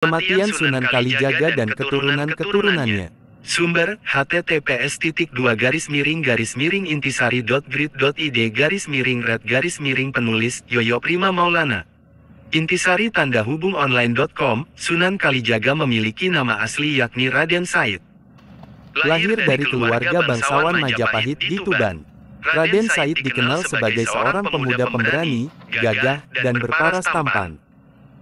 Kematian Sunan Kalijaga dan keturunan-keturunannya. Sumber, https://intisari.grid.id/red-penulis Yoyo Prima Maulana. Intisari tanda hubung online.com, Sunan Kalijaga memiliki nama asli yakni Raden Said. Lahir dari keluarga bangsawan Majapahit di Tuban. Raden Said dikenal sebagai seorang pemuda pemberani, gagah, dan berparas tampan.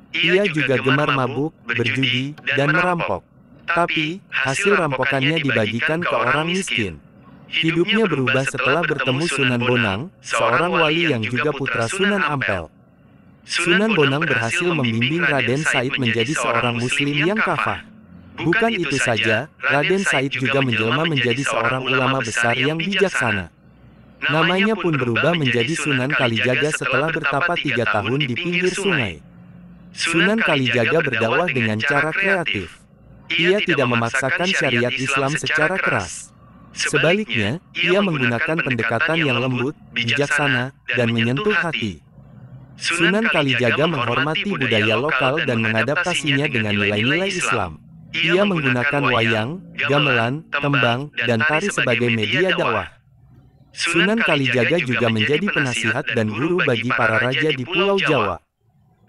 Ia juga gemar mabuk, berjudi, dan merampok. Tapi, hasil rampokannya dibagikan ke orang miskin. Hidupnya berubah setelah bertemu Sunan Bonang, seorang wali yang juga putra Sunan Ampel. Sunan Bonang berhasil membimbing Raden Said menjadi seorang muslim yang kafah. Bukan itu saja, Raden Said juga menjelma menjadi seorang ulama besar yang bijaksana. Namanya pun berubah menjadi Sunan Kalijaga setelah bertapa 3 tahun di pinggir sungai. Sunan Kalijaga berdakwah dengan cara kreatif. Ia tidak memaksakan syariat Islam secara keras. Sebaliknya, ia menggunakan pendekatan yang lembut, bijaksana, dan menyentuh hati. Sunan Kalijaga menghormati budaya lokal dan mengadaptasinya dengan nilai-nilai Islam. Ia menggunakan wayang, gamelan, tembang, dan tari sebagai media dakwah. Sunan Kalijaga juga menjadi penasihat dan guru bagi para raja di Pulau Jawa.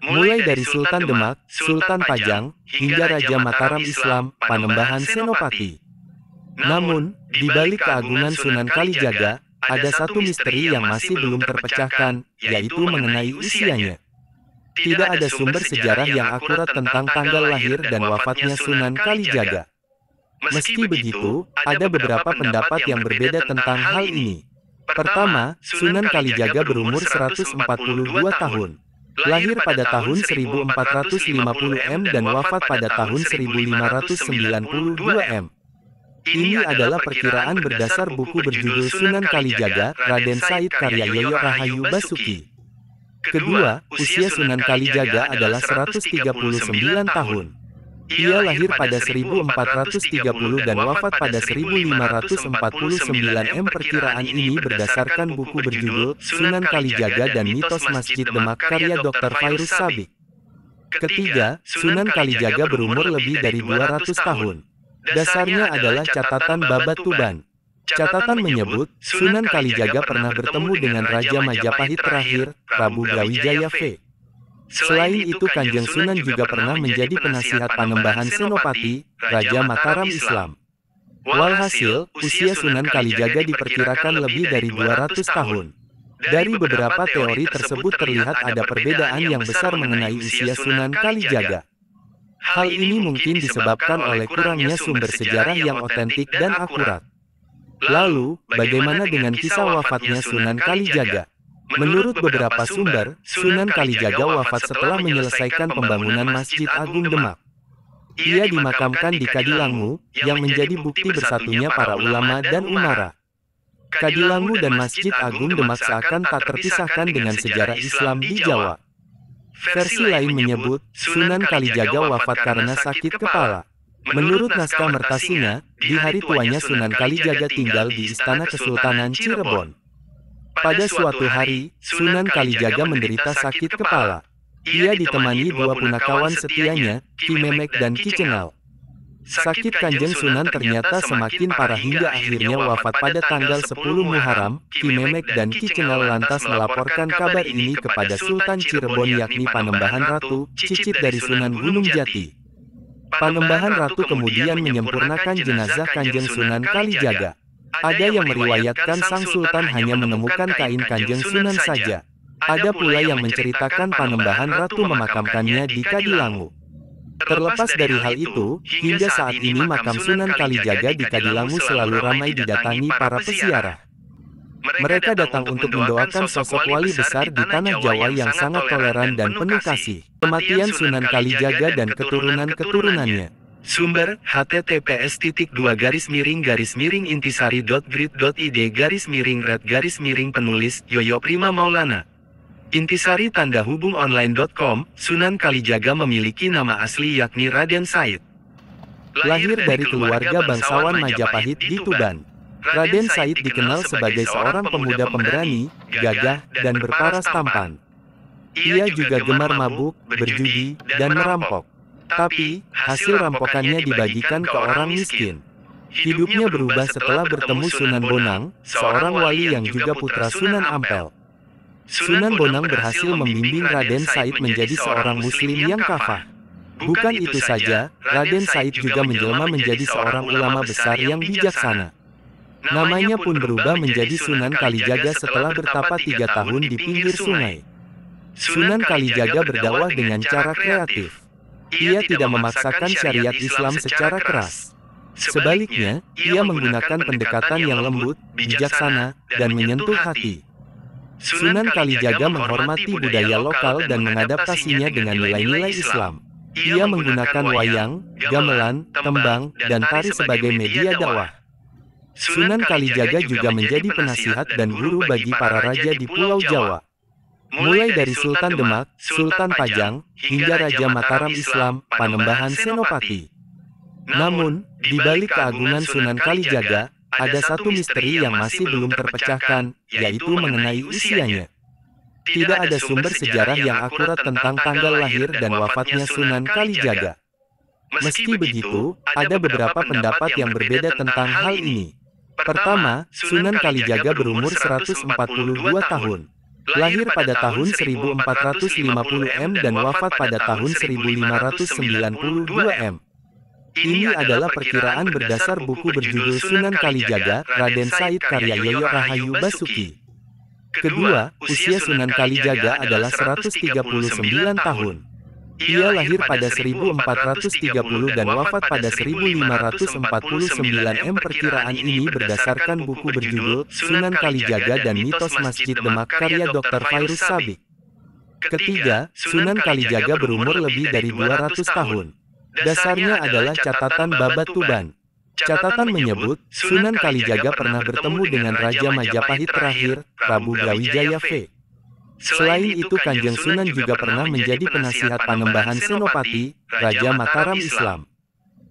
Mulai dari Sultan Demak, Sultan Pajang, hingga Raja Mataram Islam, Panembahan Senopati. Namun, di balik keagungan Sunan Kalijaga, ada satu misteri yang masih belum terpecahkan, yaitu mengenai usianya. Tidak ada sumber sejarah yang akurat tentang tanggal lahir dan wafatnya Sunan Kalijaga. Meski begitu, ada beberapa pendapat yang berbeda tentang hal ini. Pertama, Sunan Kalijaga berumur 142 tahun. Lahir pada tahun 1450 M dan wafat pada tahun 1592 M. Ini adalah perkiraan berdasar buku berjudul Sunan Kalijaga, Raden Said karya Yoyo Rahayu Basuki. Kedua, usia Sunan Kalijaga adalah 139 tahun. Ia lahir pada 1430 dan wafat pada 1549 M. Perkiraan ini berdasarkan buku berjudul Sunan Kalijaga dan Mitos Masjid Demak karya Dr. Fairuz Sabik. Ketiga, Sunan Kalijaga berumur lebih dari 200 tahun. Dasarnya adalah catatan Babat Tuban. Catatan menyebut, Sunan Kalijaga pernah bertemu dengan Raja Majapahit terakhir, Prabu Brawijaya V. Selain itu Kanjeng Sunan juga pernah menjadi penasihat Panembahan Senopati, Raja Mataram Islam. Walhasil, usia Sunan Kalijaga diperkirakan lebih dari 200 tahun. Dari beberapa teori tersebut terlihat ada perbedaan yang besar mengenai usia Sunan Kalijaga. Hal ini mungkin disebabkan oleh kurangnya sumber sejarah yang otentik dan akurat. Lalu, bagaimana dengan kisah wafatnya Sunan Kalijaga? Menurut beberapa sumber, Sunan Kalijaga wafat setelah menyelesaikan pembangunan Masjid Agung Demak. Ia dimakamkan di Kadilangu, yang menjadi bukti bersatunya para ulama dan umara. Kadilangu dan Masjid Agung Demak seakan tak terpisahkan dengan sejarah Islam di Jawa. Versi lain menyebut, Sunan Kalijaga wafat karena sakit kepala. Menurut naskah Mertasina, di hari tuanya Sunan Kalijaga tinggal di Istana Kesultanan Cirebon. Pada suatu hari, Sunan Kalijaga menderita sakit kepala. Ia ditemani 2 punakawan setianya, Ki Memek dan Ki Cengal. Sakit Kanjeng Sunan ternyata semakin parah hingga akhirnya wafat pada tanggal 10 Muharram. Ki Memek dan Ki Cengal lantas melaporkan kabar ini kepada Sultan Cirebon yakni Panembahan Ratu, cicit dari Sunan Gunung Jati. Panembahan Ratu kemudian menyempurnakan jenazah Kanjeng Sunan Kalijaga. Ada yang meriwayatkan Sang Sultan hanya menemukan kain Kanjeng Sunan saja. Ada pula yang menceritakan Panembahan Ratu memakamkannya di Kadilangu. Terlepas dari hal itu, hingga saat ini makam Sunan Kalijaga di Kadilangu selalu ramai didatangi para peziarah. Mereka datang untuk mendoakan sosok wali besar di tanah Jawa yang sangat toleran dan penuh kasih. Kematian Sunan Kalijaga dan keturunan-keturunannya. Sumber, https://intisari.grid.id/red-penulis Yoyo Prima Maulana. Intisari tanda hubung online.com, Sunan Kalijaga memiliki nama asli yakni Raden Said. Lahir dari keluarga bangsawan Majapahit di Tuban. Raden Said dikenal sebagai seorang pemuda pemberani, gagah, dan berparas tampan. Ia juga gemar mabuk, berjudi, dan merampok. Tapi, hasil rampokannya dibagikan ke orang miskin. Hidupnya berubah setelah bertemu Sunan Bonang, seorang wali yang juga putra Sunan Ampel. Sunan Bonang berhasil membimbing Raden Said menjadi seorang muslim yang kafah. Bukan itu saja, Raden Said juga menjelma menjadi seorang ulama besar yang bijaksana. Namanya pun berubah menjadi Sunan Kalijaga setelah bertapa 3 tahun di pinggir sungai. Sunan Kalijaga berdakwah dengan cara kreatif. Ia tidak memaksakan syariat Islam secara keras. Sebaliknya, ia menggunakan pendekatan yang lembut, bijaksana, dan menyentuh hati. Sunan Kalijaga menghormati budaya lokal dan mengadaptasinya dengan nilai-nilai Islam. Ia menggunakan wayang, gamelan, tembang, dan tari sebagai media dakwah. Sunan Kalijaga juga menjadi penasihat dan guru bagi para raja di Pulau Jawa. Mulai dari Sultan Demak, Sultan Pajang, hingga Raja Mataram Islam, Panembahan Senopati. Namun, di balik keagungan Sunan Kalijaga, ada satu misteri yang masih belum terpecahkan, yaitu mengenai usianya. Tidak ada sumber sejarah yang akurat tentang tanggal lahir dan wafatnya Sunan Kalijaga. Meski begitu, ada beberapa pendapat yang berbeda tentang hal ini. Pertama, Sunan Kalijaga berumur 142 tahun. Lahir pada tahun 1450 M dan wafat pada tahun 1592 M. Ini adalah perkiraan berdasar buku berjudul Sunan Kalijaga, Raden Said karya Yoyo Rahayu Basuki. Kedua, usia Sunan Kalijaga adalah 139 tahun. Ia lahir pada 1430 dan wafat pada 1549 M. Perkiraan ini berdasarkan buku berjudul Sunan Kalijaga dan Mitos Masjid Demak karya Dr. Fairuz Sabik. Ketiga, Sunan Kalijaga berumur lebih dari 200 tahun. Dasarnya adalah catatan Babat Tuban. Catatan menyebut, Sunan Kalijaga pernah bertemu dengan Raja Majapahit terakhir, Prabu Brawijaya V. Selain itu Kanjeng Sunan juga pernah menjadi penasihat Panembahan Senopati, Raja Mataram Islam.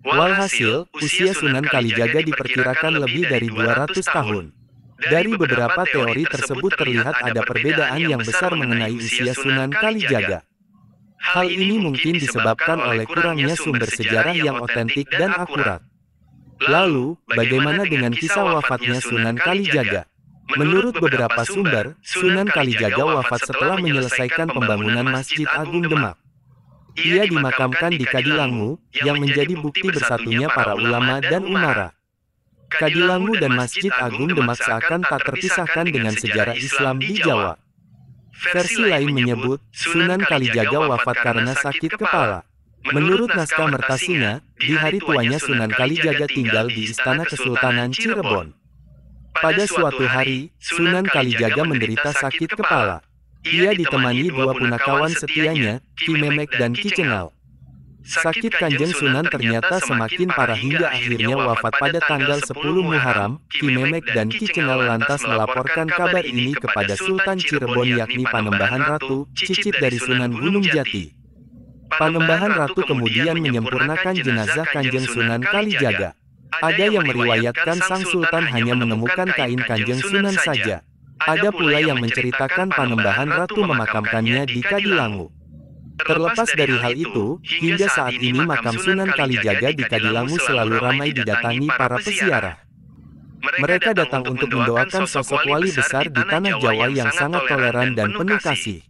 Walhasil, usia Sunan Kalijaga diperkirakan lebih dari 200 tahun. Dari beberapa teori tersebut terlihat ada perbedaan yang besar mengenai usia Sunan Kalijaga. Hal ini mungkin disebabkan oleh kurangnya sumber sejarah yang otentik dan akurat. Lalu, bagaimana dengan kisah wafatnya Sunan Kalijaga? Menurut beberapa sumber, Sunan Kalijaga wafat setelah menyelesaikan pembangunan Masjid Agung Demak. Ia dimakamkan di Kadilangu, yang menjadi bukti bersatunya para ulama dan umara. Kadilangu dan Masjid Agung Demak seakan tak terpisahkan dengan sejarah Islam di Jawa. Versi lain menyebut, Sunan Kalijaga wafat karena sakit kepala. Menurut naskah Mertasina, di hari tuanya Sunan Kalijaga tinggal di Istana Kesultanan Cirebon. Pada suatu hari, Sunan Kalijaga menderita sakit kepala. Ia ditemani dua punakawan setianya, Ki Memek dan Ki Cengal. Sakit Kanjeng Sunan ternyata semakin parah hingga akhirnya wafat pada tanggal 10 Muharram. Ki Memek dan Ki Cengal lantas melaporkan kabar ini kepada Sultan Cirebon yakni Panembahan Ratu, cicit dari Sunan Gunung Jati. Panembahan Ratu kemudian menyempurnakan jenazah Kanjeng Sunan Kalijaga. Ada yang meriwayatkan sang sultan hanya menemukan kain Kanjeng Sunan saja. Ada pula yang menceritakan Panembahan Ratu memakamkannya di Kadilangu. Terlepas dari hal itu, hingga saat ini makam Sunan Kalijaga di Kadilangu selalu ramai didatangi para peziarah. Mereka datang untuk mendoakan sosok wali besar di tanah Jawa yang sangat toleran dan penuh kasih.